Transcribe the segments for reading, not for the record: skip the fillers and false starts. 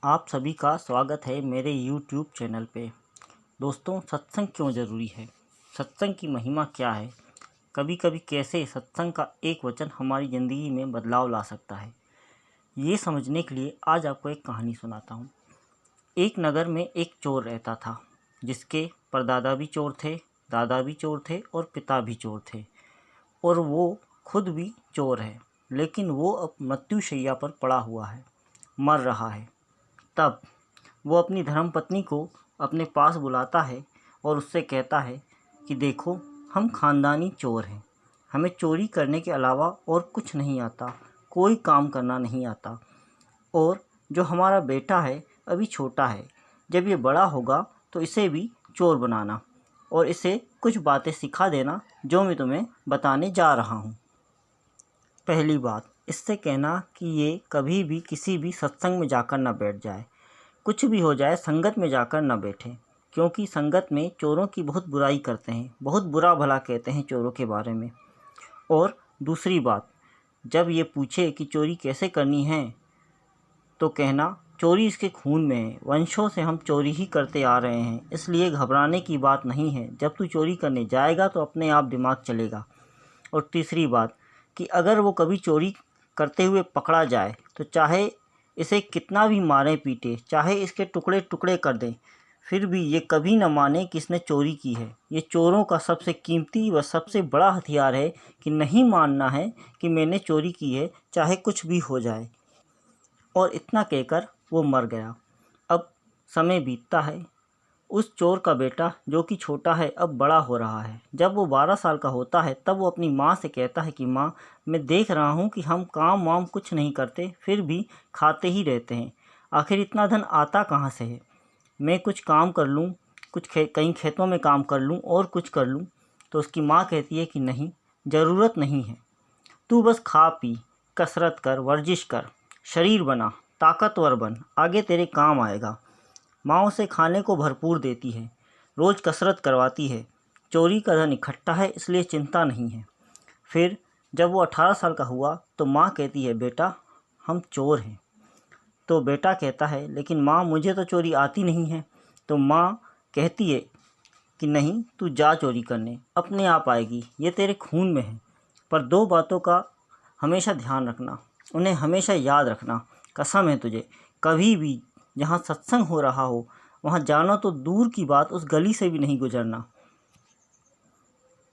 आप सभी का स्वागत है मेरे YouTube चैनल पे। दोस्तों, सत्संग क्यों ज़रूरी है? सत्संग की महिमा क्या है? कभी कभी कैसे सत्संग का एक वचन हमारी ज़िंदगी में बदलाव ला सकता है, ये समझने के लिए आज आपको एक कहानी सुनाता हूँ। एक नगर में एक चोर रहता था, जिसके परदादा भी चोर थे, दादा भी चोर थे और पिता भी चोर थे, और वो खुद भी चोर है। लेकिन वो अब मृत्युशैया पर पड़ा हुआ है, मर रहा है। तब वो अपनी धर्मपत्नी को अपने पास बुलाता है और उससे कहता है कि देखो, हम ख़ानदानी चोर हैं, हमें चोरी करने के अलावा और कुछ नहीं आता, कोई काम करना नहीं आता। और जो हमारा बेटा है अभी छोटा है, जब ये बड़ा होगा तो इसे भी चोर बनाना और इसे कुछ बातें सिखा देना जो मैं तुम्हें बताने जा रहा हूँ। पहली बात, इससे कहना कि ये कभी भी किसी भी सत्संग में जाकर न बैठ जाए। कुछ भी हो जाए, संगत में जाकर न बैठे, क्योंकि संगत में चोरों की बहुत बुराई करते हैं, बहुत बुरा भला कहते हैं चोरों के बारे में। और दूसरी बात, जब ये पूछे कि चोरी कैसे करनी है, तो कहना चोरी इसके खून में है, वंशों से हम चोरी ही करते आ रहे हैं, इसलिए घबराने की बात नहीं है। जब तू चोरी करने जाएगा तो अपने आप दिमाग चलेगा। और तीसरी बात कि अगर वो कभी चोरी करते हुए पकड़ा जाए तो चाहे इसे कितना भी मारें पीटे, चाहे इसके टुकड़े टुकड़े कर दें, फिर भी ये कभी न माने कि इसने चोरी की है। ये चोरों का सबसे कीमती व सबसे बड़ा हथियार है कि नहीं मानना है कि मैंने चोरी की है, चाहे कुछ भी हो जाए। और इतना कहकर वो मर गया। अब समय बीतता है। उस चोर का बेटा, जो कि छोटा है, अब बड़ा हो रहा है। जब वो 12 साल का होता है तब वो अपनी माँ से कहता है कि माँ, मैं देख रहा हूँ कि हम काम वाम कुछ नहीं करते, फिर भी खाते ही रहते हैं। आखिर इतना धन आता कहाँ से है? मैं कुछ काम कर लूँ, कहीं खेतों में काम कर लूँ और कुछ कर लूँ। तो उसकी माँ कहती है कि नहीं, ज़रूरत नहीं है, तू बस खा पी, कसरत कर, वर्जिश कर, शरीर बना, ताकतवर बन, आगे तेरे काम आएगा। माँ उसे खाने को भरपूर देती है, रोज़ कसरत करवाती है। चोरी का धन इकट्ठा है, इसलिए चिंता नहीं है। फिर जब वो 18 साल का हुआ तो माँ कहती है, बेटा हम चोर हैं। तो बेटा कहता है, लेकिन माँ मुझे तो चोरी आती नहीं है। तो माँ कहती है कि नहीं, तू जा चोरी करने, अपने आप आएगी, ये तेरे खून में है। पर 2 बातों का हमेशा ध्यान रखना, उन्हें हमेशा याद रखना। कसम है तुझे, कभी भी जहाँ सत्संग हो रहा हो वहाँ जाना तो दूर की बात, उस गली से भी नहीं गुजरना।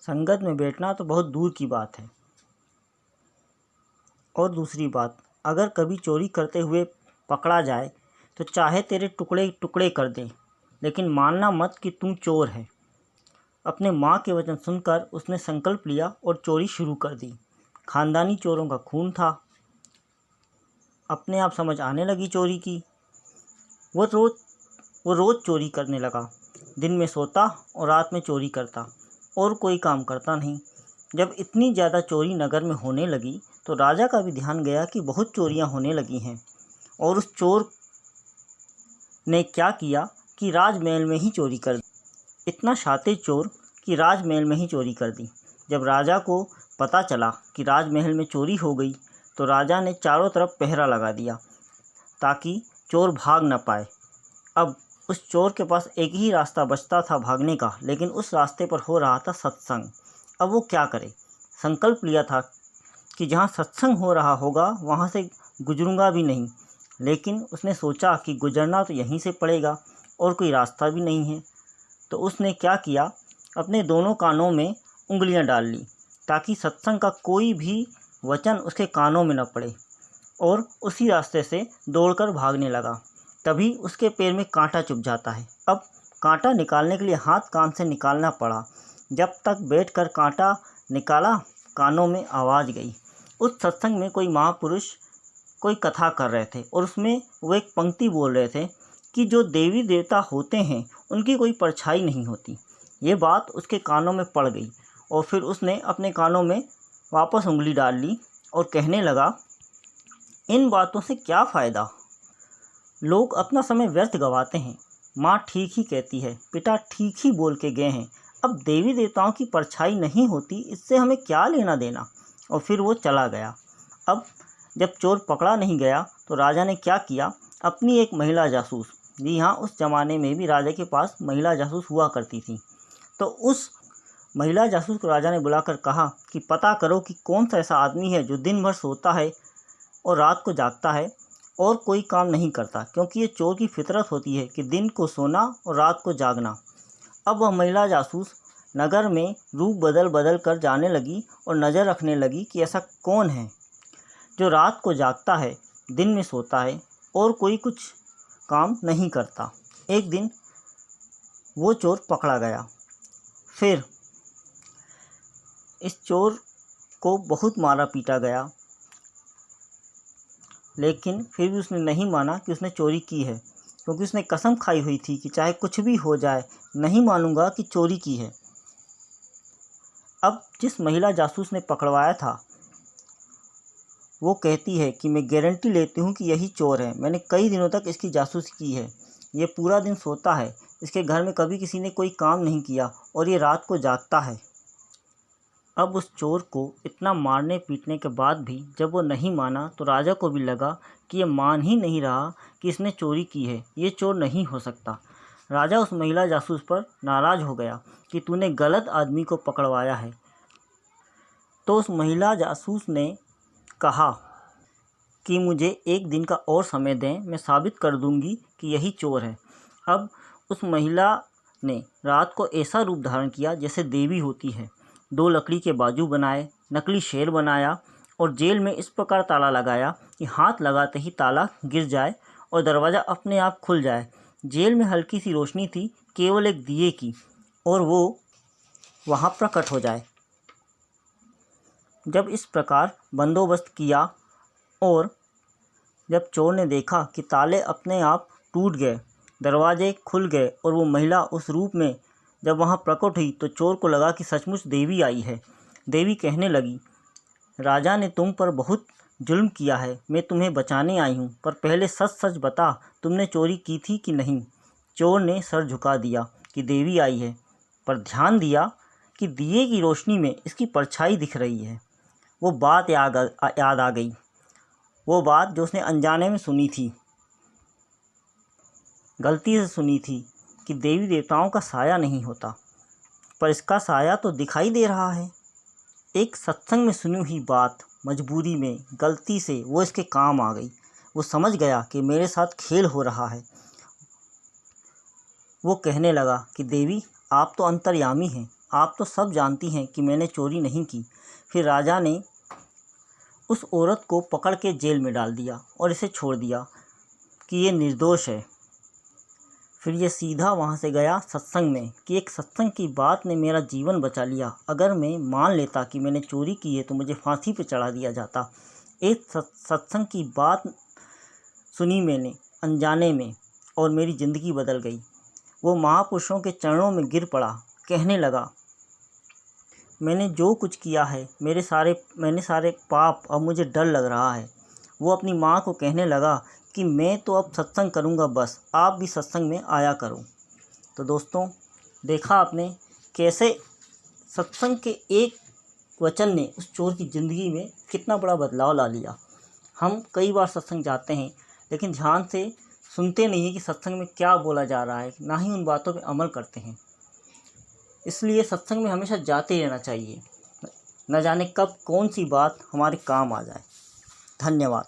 संगत में बैठना तो बहुत दूर की बात है। और दूसरी बात, अगर कभी चोरी करते हुए पकड़ा जाए तो चाहे तेरे टुकड़े टुकड़े कर दे, लेकिन मानना मत कि तू चोर है। अपने माँ के वचन सुनकर उसने संकल्प लिया और चोरी शुरू कर दी। खानदानी चोरों का खून था, अपने आप समझ आने लगी चोरी की। वो रोज़ चोरी करने लगा। दिन में सोता और रात में चोरी करता, और कोई काम करता नहीं। जब इतनी ज़्यादा चोरी नगर में होने लगी तो राजा का भी ध्यान गया कि बहुत चोरियां होने लगी हैं। और उस चोर ने क्या किया कि राजमहल में ही चोरी कर दी। इतना शातिर चोर कि राजमहल में ही चोरी कर दी। जब राजा को पता चला कि राजमहल में चोरी हो गई तो राजा ने चारों तरफ पहरा लगा दिया ताकि चोर भाग न पाए। अब उस चोर के पास एक ही रास्ता बचता था भागने का, लेकिन उस रास्ते पर हो रहा था सत्संग। अब वो क्या करे? संकल्प लिया था कि जहाँ सत्संग हो रहा होगा वहाँ से गुजरूंगा भी नहीं। लेकिन उसने सोचा कि गुजरना तो यहीं से पड़ेगा और कोई रास्ता भी नहीं है। तो उसने क्या किया, अपने दोनों कानों में उंगलियां डाल ली ताकि सत्संग का कोई भी वचन उसके कानों में न पड़े, और उसी रास्ते से दौड़कर भागने लगा। तभी उसके पैर में कांटा चुभ जाता है। अब कांटा निकालने के लिए हाथ कान से निकालना पड़ा। जब तक बैठकर कांटा निकाला, कानों में आवाज़ गई। उस सत्संग में कोई महापुरुष कोई कथा कर रहे थे और उसमें वो एक पंक्ति बोल रहे थे कि जो देवी देवता होते हैं उनकी कोई परछाई नहीं होती। ये बात उसके कानों में पड़ गई और फिर उसने अपने कानों में वापस उंगली डाल ली और कहने लगा, इन बातों से क्या फ़ायदा, लोग अपना समय व्यर्थ गवाते हैं। माँ ठीक ही कहती है, पिता ठीक ही बोल के गए हैं। अब देवी देवताओं की परछाई नहीं होती, इससे हमें क्या लेना देना। और फिर वो चला गया। अब जब चोर पकड़ा नहीं गया तो राजा ने क्या किया, अपनी एक महिला जासूस, जी हाँ, उस ज़माने में भी राजा के पास महिला जासूस हुआ करती थी। तो उस महिला जासूस को राजा ने बुलाकर कहा कि पता करो कि कौन सा ऐसा आदमी है जो दिन भर सोता है और रात को जागता है और कोई काम नहीं करता, क्योंकि ये चोर की फितरत होती है कि दिन को सोना और रात को जागना। अब वह महिला जासूस नगर में रूप बदल बदल कर जाने लगी और नज़र रखने लगी कि ऐसा कौन है जो रात को जागता है, दिन में सोता है और कोई कुछ काम नहीं करता। एक दिन वो चोर पकड़ा गया। फिर इस चोर को बहुत मारा पीटा गया, लेकिन फिर भी उसने नहीं माना कि उसने चोरी की है, क्योंकि उसने कसम खाई हुई थी कि चाहे कुछ भी हो जाए नहीं मानूंगा कि चोरी की है। अब जिस महिला जासूस ने पकड़वाया था वो कहती है कि मैं गारंटी लेती हूँ कि यही चोर है, मैंने कई दिनों तक इसकी जासूसी की है, ये पूरा दिन सोता है, इसके घर में कभी किसी ने कोई काम नहीं किया और ये रात को जागता है। अब उस चोर को इतना मारने पीटने के बाद भी जब वो नहीं माना तो राजा को भी लगा कि ये मान ही नहीं रहा कि इसने चोरी की है, ये चोर नहीं हो सकता। राजा उस महिला जासूस पर नाराज़ हो गया कि तूने गलत आदमी को पकड़वाया है। तो उस महिला जासूस ने कहा कि मुझे एक दिन का और समय दें, मैं साबित कर दूंगी कि यही चोर है। अब उस महिला ने रात को ऐसा रूप धारण किया जैसे देवी होती है, 2 लकड़ी के बाजू बनाए, नकली शेर बनाया और जेल में इस प्रकार ताला लगाया कि हाथ लगाते ही ताला गिर जाए और दरवाज़ा अपने आप खुल जाए। जेल में हल्की सी रोशनी थी, केवल एक दिए की, और वो वहाँ प्रकट हो जाए। जब इस प्रकार बंदोबस्त किया और जब चोर ने देखा कि ताले अपने आप टूट गए, दरवाजे खुल गए और वो महिला उस रूप में जब वहाँ प्रकट हुई, तो चोर को लगा कि सचमुच देवी आई है। देवी कहने लगी, राजा ने तुम पर बहुत जुल्म किया है, मैं तुम्हें बचाने आई हूँ, पर पहले सच सच बता, तुमने चोरी की थी कि नहीं। चोर ने सर झुका दिया कि देवी आई है, पर ध्यान दिया कि दिए की रोशनी में इसकी परछाई दिख रही है। वो बात याद आ गई, वो बात जो उसने अनजाने में सुनी थी, गलती से सुनी थी, कि देवी देवताओं का साया नहीं होता, पर इसका साया तो दिखाई दे रहा है। एक सत्संग में सुनी हुई बात मजबूरी में गलती से वो इसके काम आ गई। वो समझ गया कि मेरे साथ खेल हो रहा है। वो कहने लगा कि देवी, आप तो अंतर्यामी हैं, आप तो सब जानती हैं कि मैंने चोरी नहीं की। फिर राजा ने उस औरत को पकड़ के जेल में डाल दिया और इसे छोड़ दिया कि ये निर्दोष है। फिर ये सीधा वहाँ से गया सत्संग में कि एक सत्संग की बात ने मेरा जीवन बचा लिया। अगर मैं मान लेता कि मैंने चोरी की है तो मुझे फांसी पे चढ़ा दिया जाता। एक सत्संग की बात सुनी मैंने अनजाने में और मेरी ज़िंदगी बदल गई। वो महापुरुषों के चरणों में गिर पड़ा, कहने लगा, मैंने जो कुछ किया है, मैंने सारे पाप, अब मुझे डर लग रहा है। वो अपनी माँ को कहने लगा कि मैं तो अब सत्संग करूँगा, बस आप भी सत्संग में आया करो। तो दोस्तों, देखा आपने कैसे सत्संग के एक वचन ने उस चोर की ज़िंदगी में कितना बड़ा बदलाव ला लिया। हम कई बार सत्संग जाते हैं, लेकिन ध्यान से सुनते नहीं हैं कि सत्संग में क्या बोला जा रहा है, ना ही उन बातों पर अमल करते हैं। इसलिए सत्संग में हमेशा जाते रहना चाहिए, न जाने कब कौन सी बात हमारे काम आ जाए। धन्यवाद।